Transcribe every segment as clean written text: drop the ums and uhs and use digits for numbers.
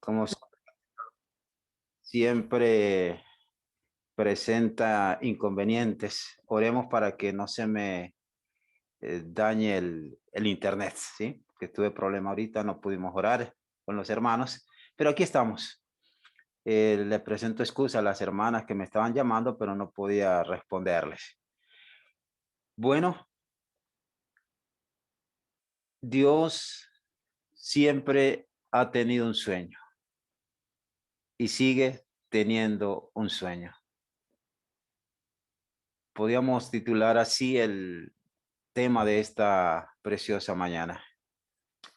Como siempre presenta inconvenientes, oremos para que no se me dañe el internet, ¿sí? Que tuve problema ahorita, no pudimos orar con los hermanos, pero aquí estamos. Le presento excusa a las hermanas que me estaban llamando, pero no podía responderles. Bueno, Dios siempre ha tenido un sueño y sigue teniendo un sueño. Podríamos titular así el tema de esta preciosa mañana.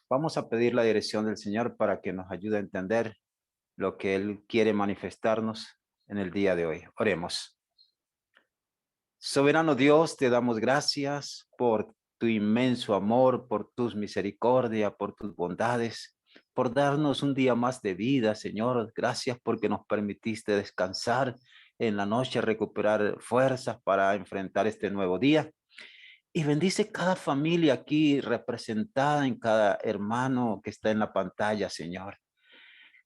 Vamos a pedir la dirección del Señor para que nos ayude a entender lo que Él quiere manifestarnos en el día de hoy. Oremos. Soberano Dios, te damos gracias por tu inmenso amor, por tus misericordias, por tus bondades, por darnos un día más de vida, Señor. Gracias porque nos permitiste descansar en la noche, recuperar fuerzas para enfrentar este nuevo día. Y bendice cada familia aquí representada en cada hermano que está en la pantalla, Señor.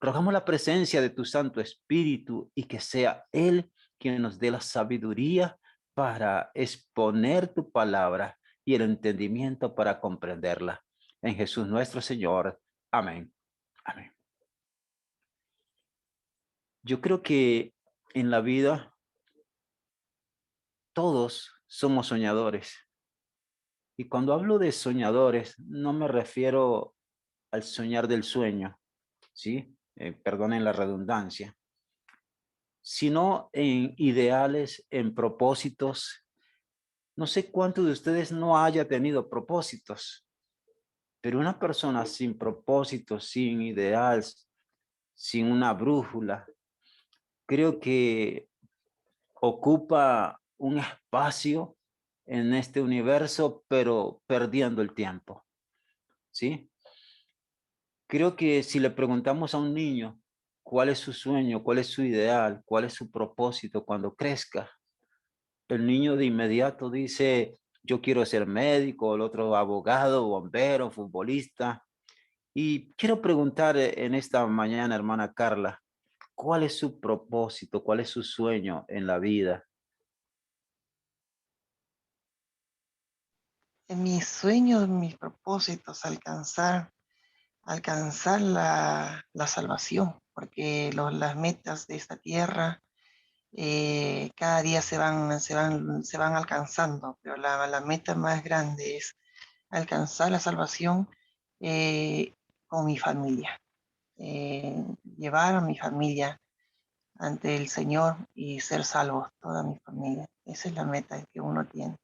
Rogamos la presencia de tu Santo Espíritu y que sea Él quien nos dé la sabiduría para exponer tu palabra y el entendimiento para comprenderla. En Jesús nuestro Señor. Amén. Amén. Yo creo que en la vida todos somos soñadores. Y cuando hablo de soñadores, no me refiero al soñar del sueño, ¿sí? Perdonen la redundancia, sino en ideales, en propósitos. No sé cuántos de ustedes no haya tenido propósitos, pero una persona sin propósito, sin ideal, sin una brújula, creo que ocupa un espacio en este universo, pero perdiendo el tiempo, ¿sí? Creo que si le preguntamos a un niño cuál es su sueño, cuál es su ideal, cuál es su propósito cuando crezca, el niño de inmediato dice, yo quiero ser médico, el otro abogado, bombero, futbolista. Y quiero preguntar en esta mañana, hermana Carla, ¿cuál es su propósito? ¿Cuál es su sueño en la vida? En mis sueños, mis propósitos, alcanzar la salvación, porque las metas de esta tierra cada día se van alcanzando, pero la meta más grande es alcanzar la salvación eh, con mi familia, llevar a mi familia ante el Señor y ser salvos, toda mi familia. Esa es la meta que uno tiene.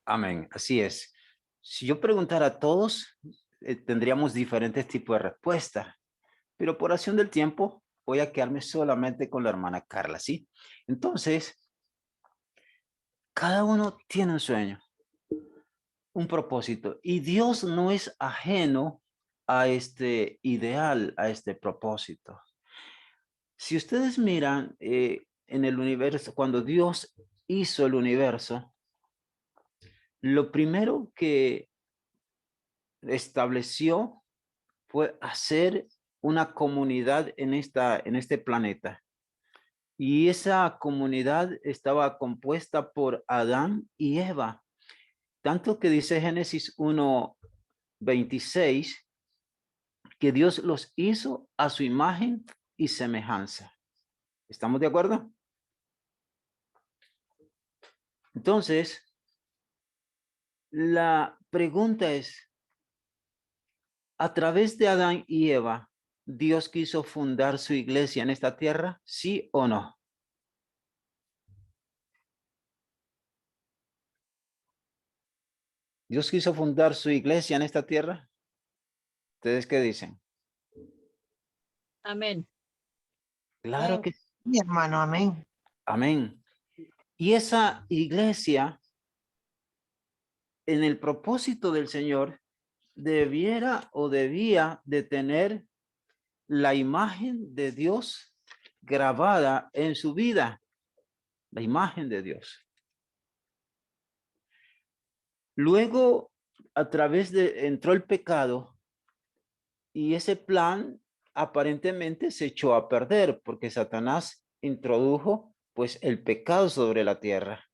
Amén, así es. Si yo preguntara a todos, tendríamos diferentes tipos de respuestas, pero por acción del tiempo voy a quedarme solamente con la hermana Carla, ¿sí? Entonces, cada uno tiene un sueño, un propósito, y Dios no es ajeno a este ideal, a este propósito. Si ustedes miran en el universo, cuando Dios hizo el universo, lo primero que estableció fue hacer una comunidad en este planeta. Y esa comunidad estaba compuesta por Adán y Eva. Tanto que dice Génesis 1:26 que Dios los hizo a su imagen y semejanza. ¿Estamos de acuerdo? Entonces, la pregunta es, ¿a través de Adán y Eva, Dios quiso fundar su iglesia en esta tierra? ¿Sí o no? ¿Dios quiso fundar su iglesia en esta tierra? ¿Ustedes qué dicen? Amén. Claro Amén. que sí. Mi hermano, amén. Amén. Y esa iglesia, en el propósito del Señor, debiera o debía de tener la imagen de Dios grabada en su vida, la imagen de Dios. Luego, a través de, entró el pecado y ese plan aparentemente se echó a perder porque Satanás introdujo pues el pecado sobre la tierra.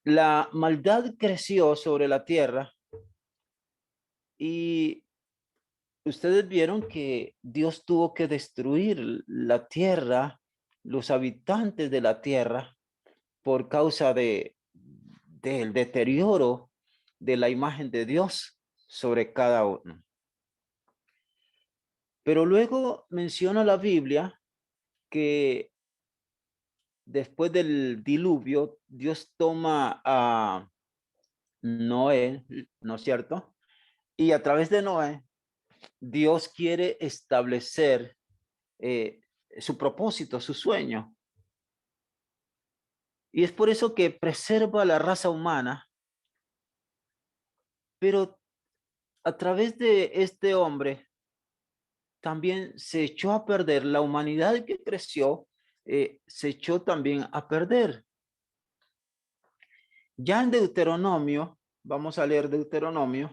La maldad creció sobre la tierra y ustedes vieron que Dios tuvo que destruir la tierra, los habitantes de la tierra, por causa del deterioro de la imagen de Dios sobre cada uno. Pero luego menciona la Biblia que después del diluvio, Dios toma a Noé, ¿no es cierto? Y a través de Noé, Dios quiere establecer su propósito, su sueño. Y es por eso que preserva la raza humana, pero a través de este hombre también se echó a perder la humanidad que creció, se echó también a perder. Ya en Deuteronomio, vamos a leer Deuteronomio,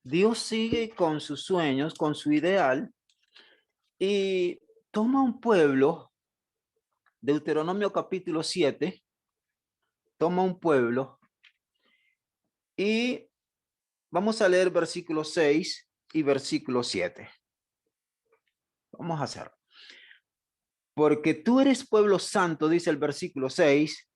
Dios sigue con sus sueños, con su ideal, y toma un pueblo, Deuteronomio capítulo 7, toma un pueblo, y vamos a leer versículo 6 y versículo 7. Vamos a hacerlo. Porque tú eres pueblo santo, dice el versículo 6,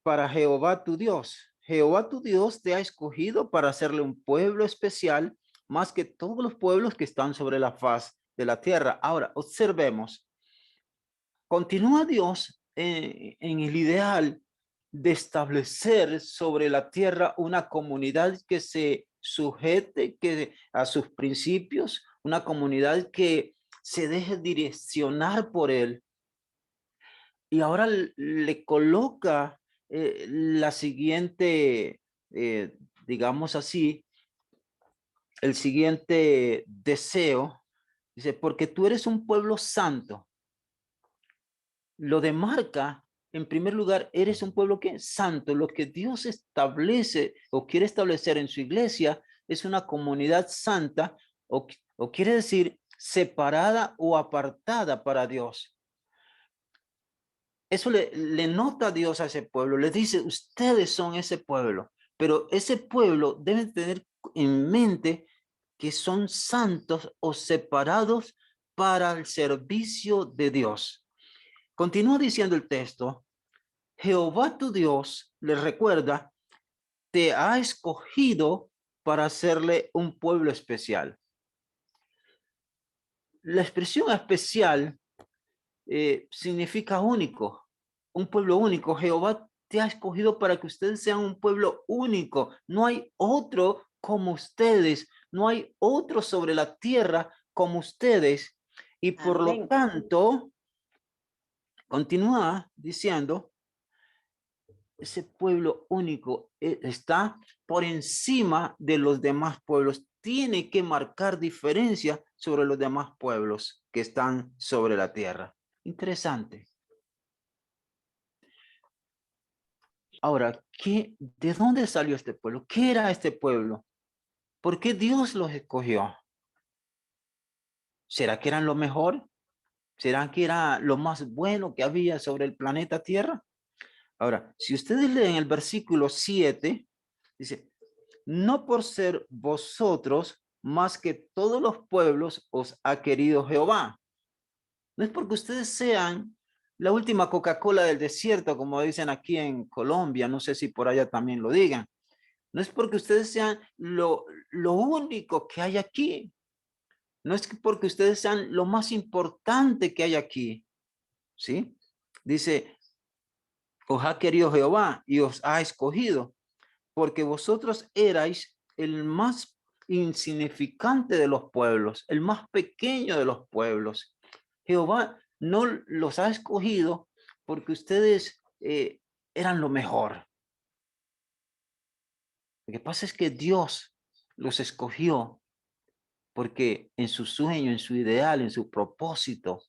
para Jehová tu Dios. Jehová tu Dios te ha escogido para hacerle un pueblo especial, más que todos los pueblos que están sobre la faz de la tierra. Ahora, observemos. Continúa Dios en el ideal de establecer sobre la tierra una comunidad que se sujete a sus principios, una comunidad que se deje direccionar por él. Y ahora le coloca la siguiente, digamos así, el siguiente deseo. Dice, porque tú eres un pueblo santo. Lo demarca, en primer lugar, eres un pueblo que es santo. Lo que Dios establece o quiere establecer en su iglesia es una comunidad santa o quiere decir separada o apartada para Dios. Eso le nota a Dios a ese pueblo, le dice, ustedes son ese pueblo, pero ese pueblo debe tener en mente que son santos o separados para el servicio de Dios. Continúa diciendo el texto, Jehová tu Dios, le recuerda, te ha escogido para hacerle un pueblo especial. La expresión especial significa único, un pueblo único. Jehová te ha escogido para que ustedes sean un pueblo único. No hay otro como ustedes, no hay otro sobre la tierra como ustedes. Y por lo tanto, continúa diciendo, ese pueblo único está por encima de los demás pueblos. Tiene que marcar diferencia sobre los demás pueblos que están sobre la tierra. Interesante. Ahora, ¿de dónde salió este pueblo? ¿Qué era este pueblo? ¿Por qué Dios los escogió? ¿Será que eran lo mejor? ¿Será que era lo más bueno que había sobre el planeta Tierra? Ahora, si ustedes leen el versículo 7, dice, no por ser vosotros más que todos los pueblos os ha querido Jehová. No es porque ustedes sean la última Coca-Cola del desierto, como dicen aquí en Colombia, no sé si por allá también lo digan. No es porque ustedes sean lo único que hay aquí. No es porque ustedes sean lo más importante que hay aquí. ¿Sí? Dice, os ha querido Jehová y os ha escogido, porque vosotros erais el más insignificante de los pueblos, el más pequeño de los pueblos. Jehová no los ha escogido porque ustedes eran lo mejor. Lo que pasa es que Dios los escogió porque en su sueño, en su ideal, en su propósito,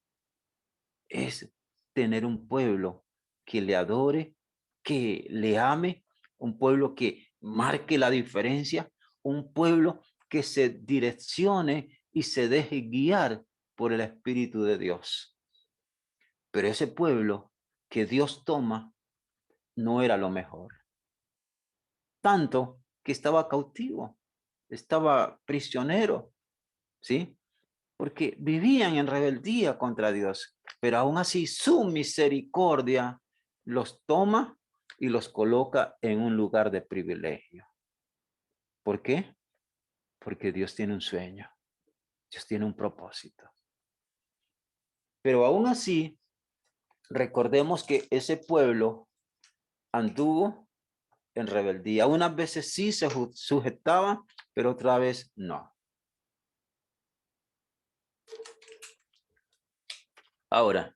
es tener un pueblo que le adore, que le ame, un pueblo que marque la diferencia, un pueblo que se direccione y se deje guiar por el Espíritu de Dios. Pero ese pueblo que Dios toma no era lo mejor. Tanto que estaba cautivo, estaba prisionero, ¿sí? Porque vivían en rebeldía contra Dios, pero aún así su misericordia los toma y los coloca en un lugar de privilegio. ¿Por qué? Porque Dios tiene un sueño, Dios tiene un propósito. Pero aún así, recordemos que ese pueblo anduvo en rebeldía. Unas veces sí se sujetaba, pero otra vez no. Ahora,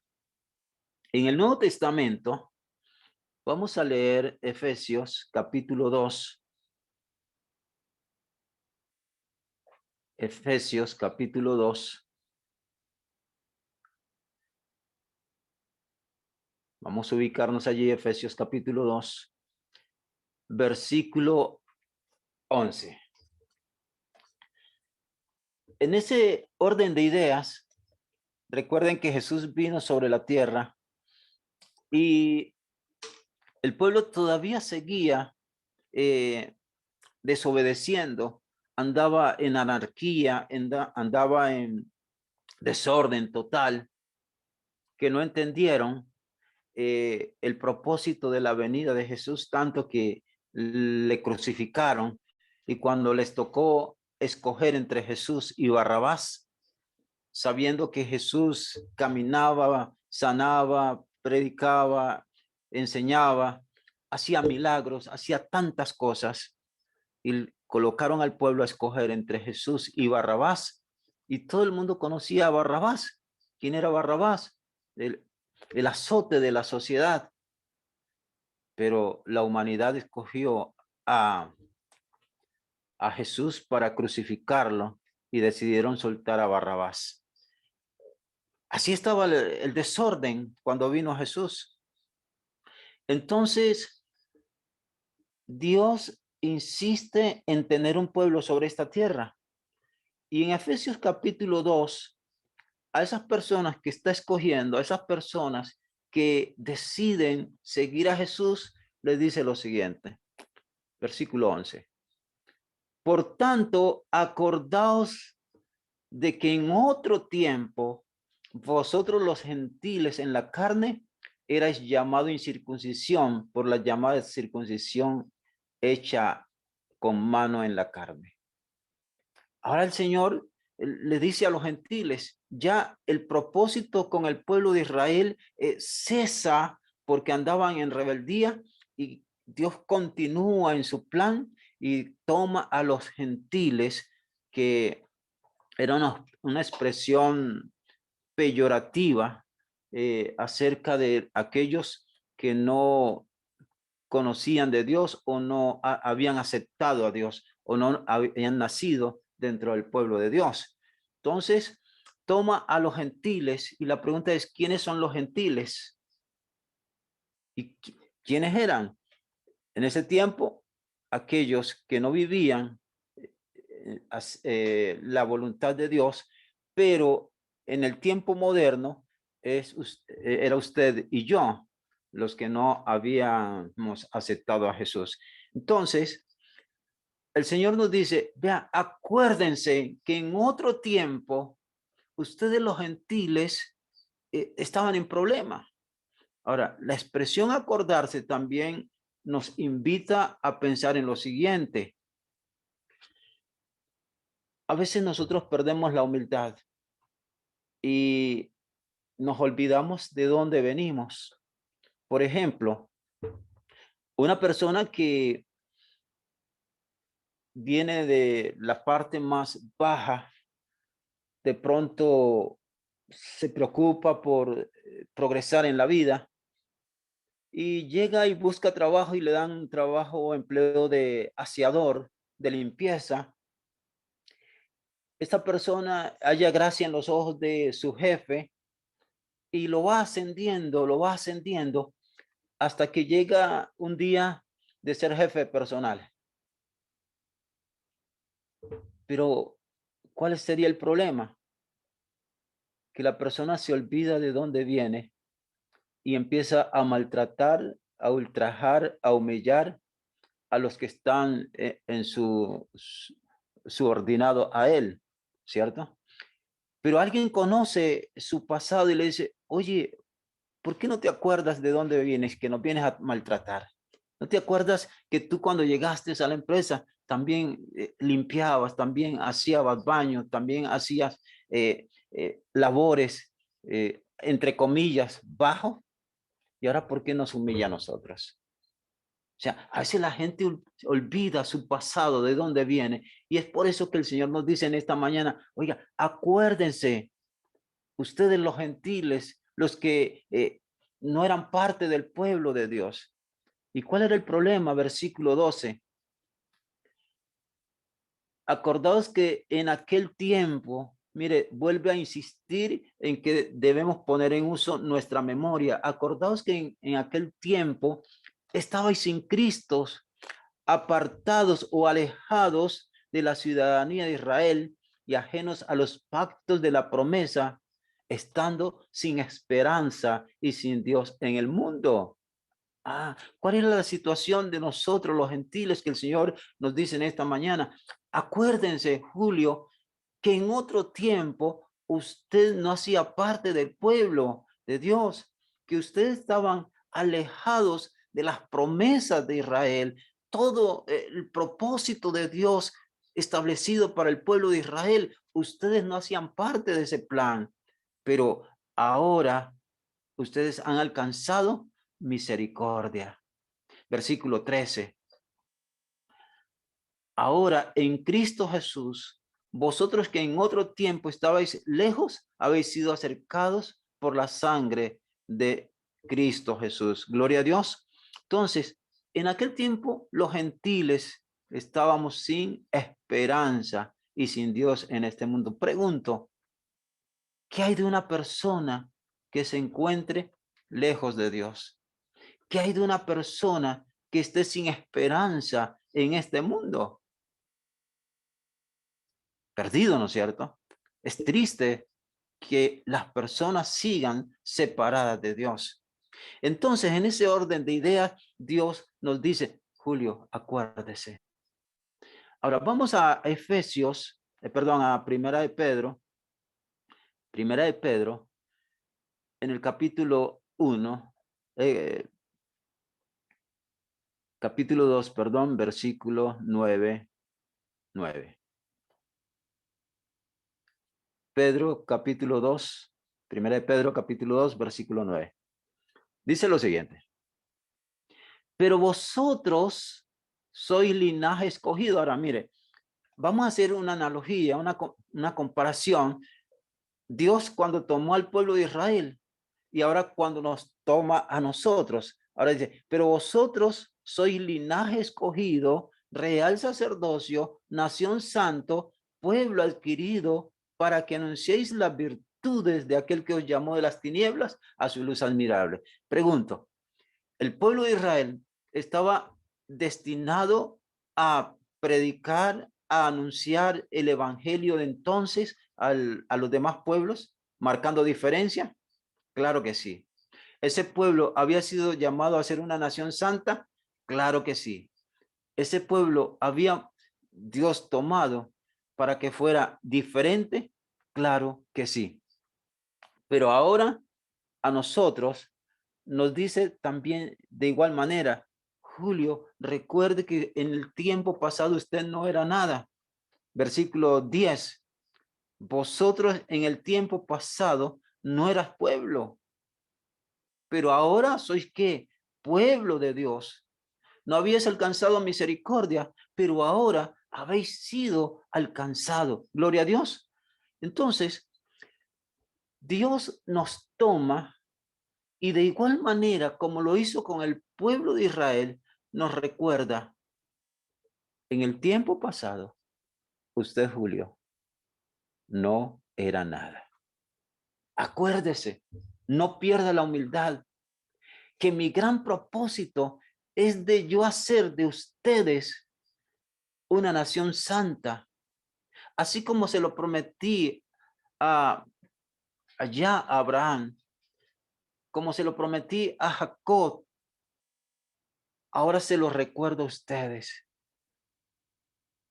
en el Nuevo Testamento, vamos a leer Efesios capítulo 2. Efesios capítulo 2. Vamos a ubicarnos allí, Efesios capítulo 2, versículo 11. En ese orden de ideas, recuerden que Jesús vino sobre la tierra y el pueblo todavía seguía desobedeciendo, andaba en anarquía, andaba en desorden total, que no entendieron el propósito de la venida de Jesús, tanto que le crucificaron, y cuando les tocó escoger entre Jesús y Barrabás, sabiendo que Jesús caminaba, sanaba, predicaba, enseñaba, hacía milagros, hacía tantas cosas, y colocaron al pueblo a escoger entre Jesús y Barrabás, y todo el mundo conocía a Barrabás. ¿Quién era Barrabás? El azote de la sociedad. Pero la humanidad escogió a Jesús para crucificarlo y decidieron soltar a Barrabás. Así estaba el desorden cuando vino Jesús. Entonces, Dios insiste en tener un pueblo sobre esta tierra. Y en Efesios capítulo 2, a esas personas que está escogiendo, a esas personas que deciden seguir a Jesús, les dice lo siguiente, versículo 11. Por tanto, acordaos de que en otro tiempo vosotros los gentiles en la carne erais llamado incircuncisión por la llamada circuncisión hecha con mano en la carne. Ahora el Señor le dice a los gentiles, ya el propósito con el pueblo de Israel cesa porque andaban en rebeldía, y Dios continúa en su plan y toma a los gentiles, que era una expresión peyorativa acerca de aquellos que no conocían de Dios o no habían aceptado a Dios o no habían nacido dentro del pueblo de Dios. Entonces, toma a los gentiles y la pregunta es, ¿quiénes son los gentiles? ¿Y quiénes eran? En ese tiempo, aquellos que no vivían la voluntad de Dios, pero en el tiempo moderno era usted y yo los que no habíamos aceptado a Jesús. Entonces, el Señor nos dice, vea, acuérdense que en otro tiempo ustedes los gentiles estaban en problema. Ahora, la expresión acordarse también nos invita a pensar en lo siguiente. A veces nosotros perdemos la humildad y nos olvidamos de dónde venimos. Por ejemplo, una persona que viene de la parte más baja, de pronto se preocupa por progresar en la vida y llega y busca trabajo y le dan trabajo o empleo de aseador, de limpieza. Esta persona halla gracia en los ojos de su jefe y lo va ascendiendo hasta que llega un día de ser jefe personal. Pero, ¿cuál sería el problema? Que la persona se olvida de dónde viene y empieza a maltratar, a ultrajar, a humillar a los que están en subordinado a él, ¿cierto? Pero alguien conoce su pasado y le dice, oye, ¿por qué no te acuerdas de dónde vienes, que nos vienes a maltratar? ¿No te acuerdas que tú cuando llegaste a la empresa también limpiabas, también hacías baño, también hacías labores, entre comillas, bajo? ¿Y ahora por qué nos humilla a nosotros? O sea, a veces la gente olvida su pasado, de dónde viene. Y es por eso que el Señor nos dice en esta mañana, oiga, acuérdense, ustedes los gentiles, los que no eran parte del pueblo de Dios. ¿Y cuál era el problema? Versículo 12. Acordaos que en aquel tiempo, mire, vuelve a insistir en que debemos poner en uso nuestra memoria. Acordaos que en aquel tiempo estabais sin Cristo, apartados o alejados de la ciudadanía de Israel y ajenos a los pactos de la promesa, estando sin esperanza y sin Dios en el mundo. ¿Cuál era la situación de nosotros los gentiles que el Señor nos dice en esta mañana? Acuérdense, Julio, que en otro tiempo usted no hacía parte del pueblo de Dios, que ustedes estaban alejados de las promesas de Israel, todo el propósito de Dios establecido para el pueblo de Israel, ustedes no hacían parte de ese plan, pero ahora ustedes han alcanzado misericordia. Versículo 13. Ahora en Cristo Jesús, vosotros que en otro tiempo estabais lejos, habéis sido acercados por la sangre de Cristo Jesús. Gloria a Dios. Entonces, en aquel tiempo los gentiles estábamos sin esperanza y sin Dios en este mundo. Pregunto, ¿qué hay de una persona que se encuentre lejos de Dios? ¿Qué hay de una persona que esté sin esperanza en este mundo? Perdido, ¿no es cierto? Es triste que las personas sigan separadas de Dios. Entonces, en ese orden de ideas, Dios nos dice, Julio, acuérdese. Ahora vamos a Efesios, perdón, a Primera de Pedro, en el capítulo 1, capítulo 2, perdón, versículo 9. Pedro, capítulo 2, Primera de Pedro, capítulo 2, versículo 9. Dice lo siguiente. Pero vosotros sois linaje escogido. Ahora, mire, vamos a hacer una analogía, una comparación. Dios cuando tomó al pueblo de Israel y ahora cuando nos toma a nosotros. Ahora dice, pero vosotros sois linaje escogido, real sacerdocio, nación santo, pueblo adquirido, para que anunciéis las virtudes de aquel que os llamó de las tinieblas a su luz admirable. Pregunto, ¿el pueblo de Israel estaba destinado a predicar, a anunciar el evangelio de entonces a los demás pueblos, marcando diferencia? Claro que sí. ¿Ese pueblo había sido llamado a ser una nación santa? Claro que sí. ¿Ese pueblo había Dios tomado para que fuera diferente? Claro que sí. Pero ahora a nosotros nos dice también de igual manera, Julio, recuerde que en el tiempo pasado usted no era nada. Versículo 10, vosotros en el tiempo pasado no eras pueblo, pero ahora sois ¿qué? Pueblo de Dios. No habíais alcanzado misericordia, pero ahora habéis sido alcanzado. Gloria a Dios. Entonces, Dios nos toma y de igual manera como lo hizo con el pueblo de Israel, nos recuerda, en el tiempo pasado, usted, Julio, no era nada. Acuérdese, no pierda la humildad, que mi gran propósito es de yo hacer de ustedes una nación santa, Así como se lo prometí a, allá a Abraham, como se lo prometí a Jacob, ahora se lo recuerdo a ustedes.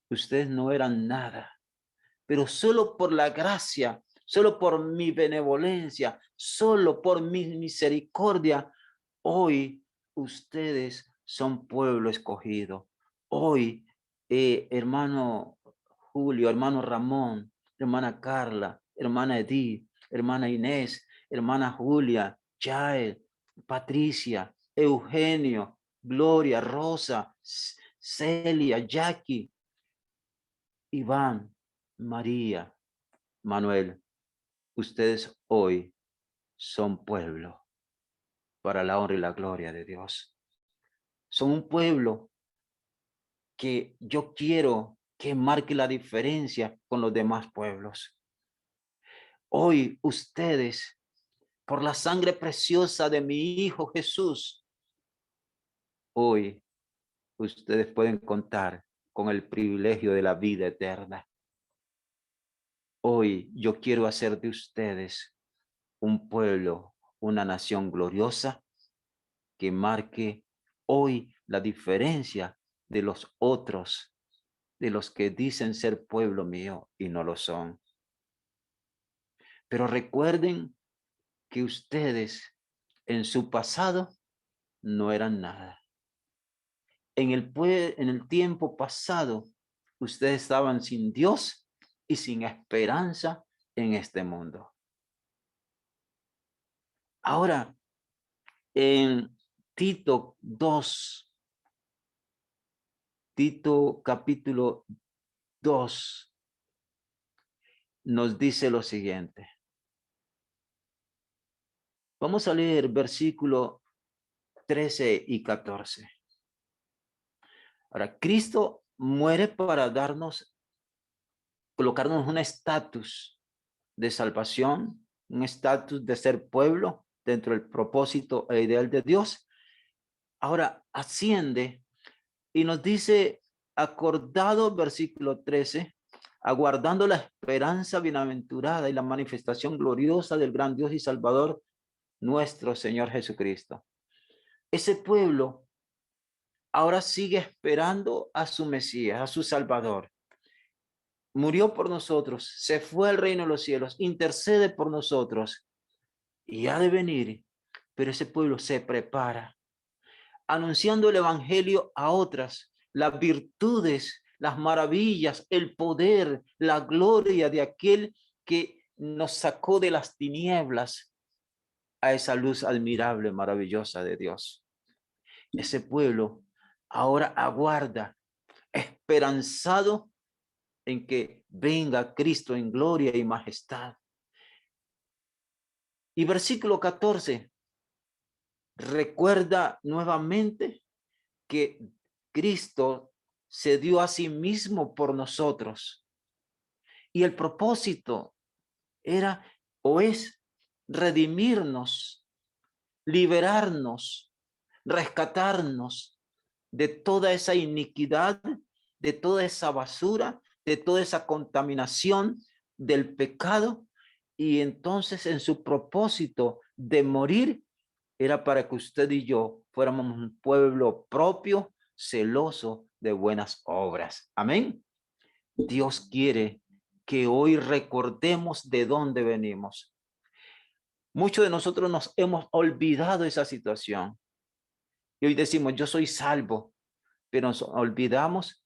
Ustedes no eran nada, pero solo por la gracia, solo por mi benevolencia, solo por mi misericordia, hoy ustedes son pueblo escogido. Hoy, hermano Julio, hermano Ramón, hermana Carla, hermana Edith, hermana Inés, hermana Julia, Jael, Patricia, Eugenio, Gloria, Rosa, Celia, Jackie, Iván, María, Manuel, ustedes hoy son pueblo para la honra y la gloria de Dios. Son un pueblo que yo quiero que marque la diferencia con los demás pueblos. Hoy ustedes, por la sangre preciosa de mi Hijo Jesús, hoy ustedes pueden contar con el privilegio de la vida eterna. Hoy yo quiero hacer de ustedes un pueblo, una nación gloriosa que marque hoy la diferencia de los otros, de los que dicen ser pueblo mío y no lo son. Pero recuerden que ustedes en su pasado no eran nada. En el tiempo pasado, ustedes estaban sin Dios y sin esperanza en este mundo. Ahora, en Tito 2, Tito capítulo 2, nos dice lo siguiente. Vamos a leer versículo 13 y 14. Ahora, Cristo muere para colocarnos un estatus de salvación, un estatus de ser pueblo dentro del propósito e ideal de Dios. Ahora asciende y nos dice, acordado, versículo 13, aguardando la esperanza bienaventurada y la manifestación gloriosa del gran Dios y Salvador, nuestro Señor Jesucristo. Ese pueblo ahora sigue esperando a su Mesías, a su Salvador. Murió por nosotros, se fue al reino de los cielos, intercede por nosotros y ha de venir, pero ese pueblo se prepara, anunciando el evangelio a otras, las virtudes, las maravillas, el poder, la gloria de aquel que nos sacó de las tinieblas a esa luz admirable, maravillosa de Dios. Ese pueblo ahora aguarda, esperanzado en que venga Cristo en gloria y majestad. Y versículo 14 recuerda nuevamente que Cristo se dio a sí mismo por nosotros. Y el propósito era o es redimirnos, liberarnos, rescatarnos de toda esa iniquidad, de toda esa basura, de toda esa contaminación del pecado. Y entonces en su propósito de morir era para que usted y yo fuéramos un pueblo propio, celoso de buenas obras. Amén. Dios quiere que hoy recordemos de dónde venimos. Muchos de nosotros nos hemos olvidado esa situación. Y hoy decimos, yo soy salvo, pero nos olvidamos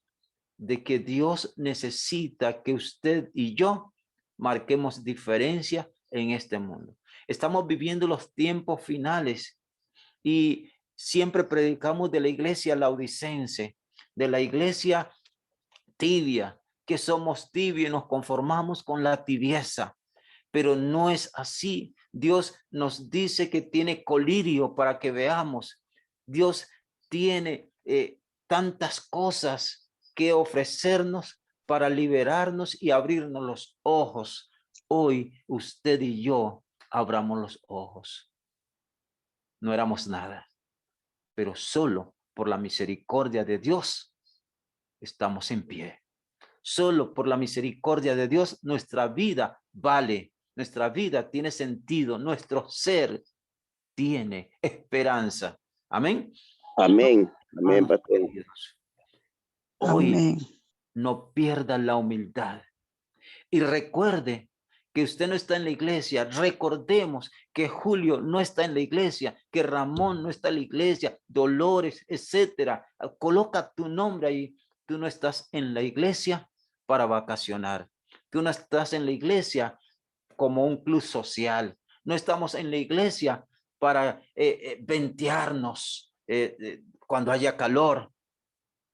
de que Dios necesita que usted y yo marquemos diferencia en este mundo. Estamos viviendo los tiempos finales y siempre predicamos de la iglesia laodicense, de la iglesia tibia, que somos tibios y nos conformamos con la tibieza. Pero no es así. Dios nos dice que tiene colirio para que veamos. Dios tiene tantas cosas que ofrecernos para liberarnos y abrirnos los ojos. Hoy usted y yo abramos los ojos. No éramos nada, pero solo por la misericordia de Dios estamos en pie. Solo por la misericordia de Dios nuestra vida vale, nuestra vida tiene sentido, nuestro ser tiene esperanza. Amén. Amén. Amén, Hermanos pastor. queridos, hoy Amén. no pierda la humildad y recuerde que usted no está en la iglesia. Recordemos que Julio no está en la iglesia, que Ramón no está en la iglesia, Dolores, etcétera. Coloca tu nombre ahí. Tú no estás en la iglesia para vacacionar. Tú no estás en la iglesia como un club social. No estamos en la iglesia para ventearnos cuando haya calor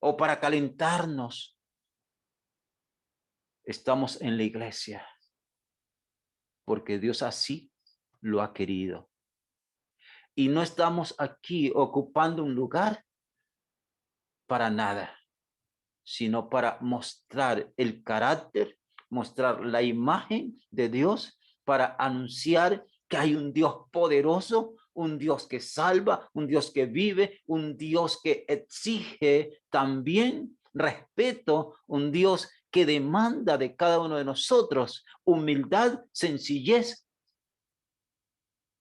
o para calentarnos. Estamos en la iglesia porque Dios así lo ha querido. Y no estamos aquí ocupando un lugar para nada, sino para mostrar el carácter, mostrar la imagen de Dios, para anunciar que hay un Dios poderoso, un Dios que salva, un Dios que vive, un Dios que exige también respeto, un Dios que demanda de cada uno de nosotros humildad, sencillez,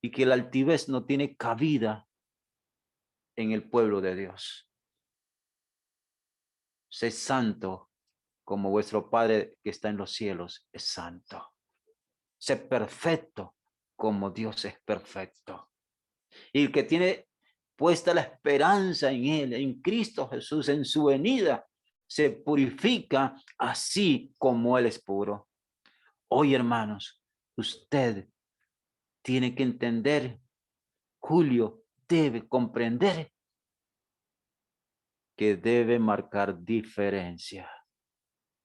y que la altivez no tiene cabida en el pueblo de Dios. Sé santo como vuestro Padre que está en los cielos es santo. Sé perfecto como Dios es perfecto. Y el que tiene puesta la esperanza en Él, en Cristo Jesús, en su venida, se purifica así como Él es puro. Hoy, hermanos, usted tiene que entender, Julio debe comprender que debe marcar diferencia,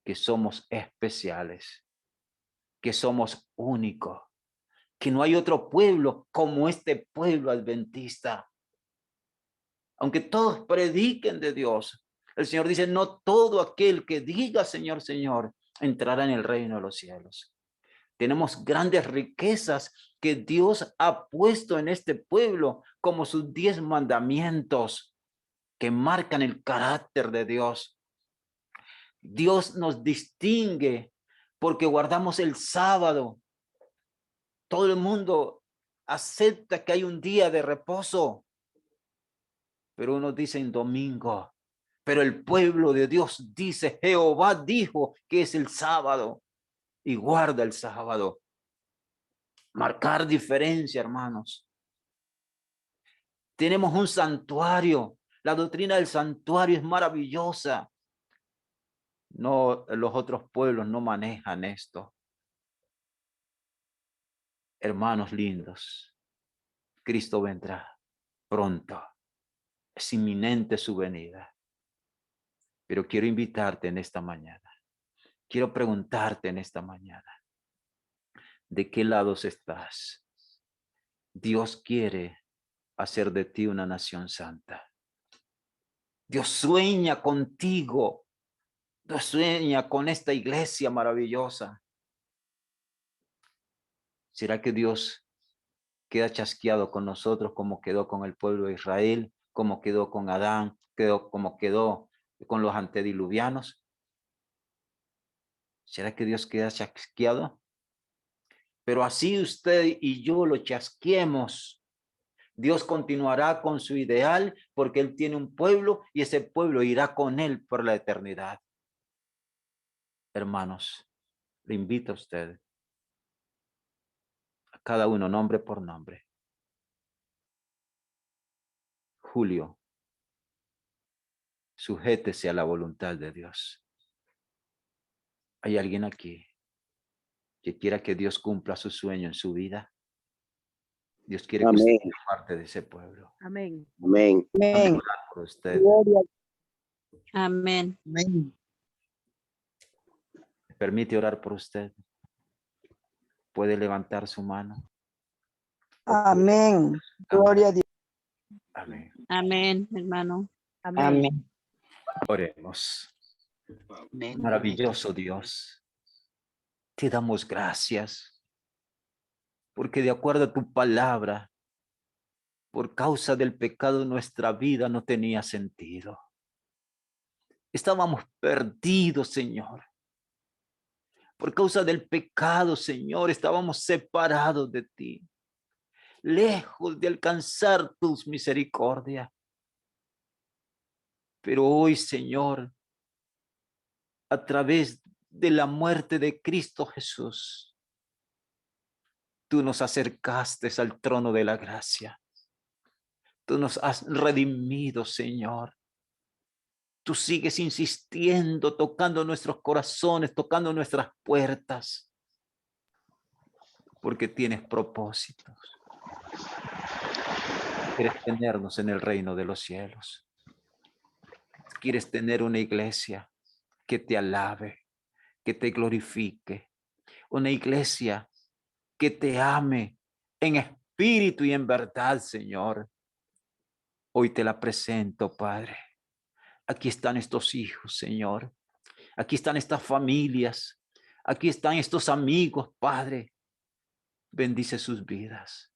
que somos especiales, que somos únicos, que no hay otro pueblo como este pueblo adventista. Aunque todos prediquen de Dios, el Señor dice, no todo aquel que diga Señor, Señor, entrará en el reino de los cielos. Tenemos grandes riquezas que Dios ha puesto en este pueblo como sus 10 mandamientos que marcan el carácter de Dios. Dios nos distingue porque guardamos el sábado. Todo el mundo acepta que hay un día de reposo, pero unos dicen domingo. Pero el pueblo de Dios dice, Jehová dijo que es el sábado y guarda el sábado. Marcar diferencia, hermanos. Tenemos un santuario. La doctrina del santuario es maravillosa. No, los otros pueblos no manejan esto. Hermanos lindos, Cristo vendrá pronto. Es inminente su venida. Pero quiero invitarte en esta mañana. Quiero preguntarte en esta mañana. ¿De qué lados estás? Dios quiere hacer de ti una nación santa. Dios sueña contigo. Dios sueña con esta iglesia maravillosa. ¿Será que Dios queda chasqueado con nosotros como quedó con el pueblo de Israel, como quedó con Adán, como quedó con los antediluvianos? ¿Será que Dios queda chasqueado? Pero así usted y yo lo chasqueemos. Dios continuará con su ideal porque Él tiene un pueblo y ese pueblo irá con Él por la eternidad. Hermanos, le invito a usted, a cada uno nombre por nombre. Julio, sujétese a la voluntad de Dios. ¿Hay alguien aquí que quiera que Dios cumpla su sueño en su vida? Dios quiere que usted sea parte de ese pueblo. Amén. Amén. Amén. Orar por usted. Amén. Amén. ¿Me permite orar por usted? ¿Puede levantar su mano? Amén. Gloria a Dios. Amén. Amén, hermano. Amén. Oremos. Amén. Maravilloso Dios, te damos gracias porque de acuerdo a tu palabra, por causa del pecado nuestra vida no tenía sentido. Estábamos perdidos, Señor. Por causa del pecado, Señor, estábamos separados de ti, lejos de alcanzar tus misericordias. Pero hoy, Señor, a través de la muerte de Cristo Jesús, tú nos acercaste al trono de la gracia. Tú nos has redimido, Señor. Tú sigues insistiendo, tocando nuestros corazones, tocando nuestras puertas, porque tienes propósitos. Quieres tenernos en el reino de los cielos. Quieres tener una iglesia que te alabe, que te glorifique. Una iglesia que te ame en espíritu y en verdad, Señor. Hoy te la presento, Padre. Aquí están estos hijos, Señor. Aquí están estas familias. Aquí están estos amigos, Padre. Bendice sus vidas.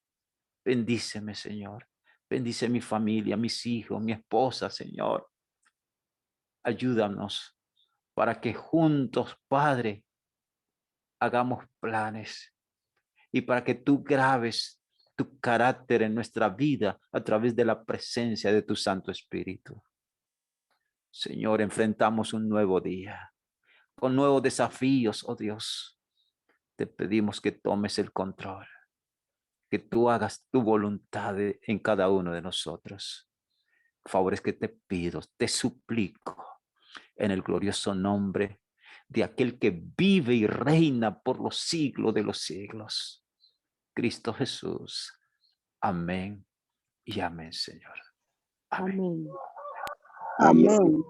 Bendíceme, Señor. Bendice mi familia, mis hijos, mi esposa, Señor. Ayúdanos para que juntos, Padre, hagamos planes y para que tú grabes tu carácter en nuestra vida a través de la presencia de tu Santo Espíritu. Señor, enfrentamos un nuevo día con nuevos desafíos, oh Dios. Te pedimos que tomes el control, que tú hagas tu voluntad en cada uno de nosotros. Favores que te pido, te suplico en el glorioso nombre de aquel que vive y reina por los siglos de los siglos, Cristo Jesús. Amén y amén, Señor. Amén. Amén. Amén.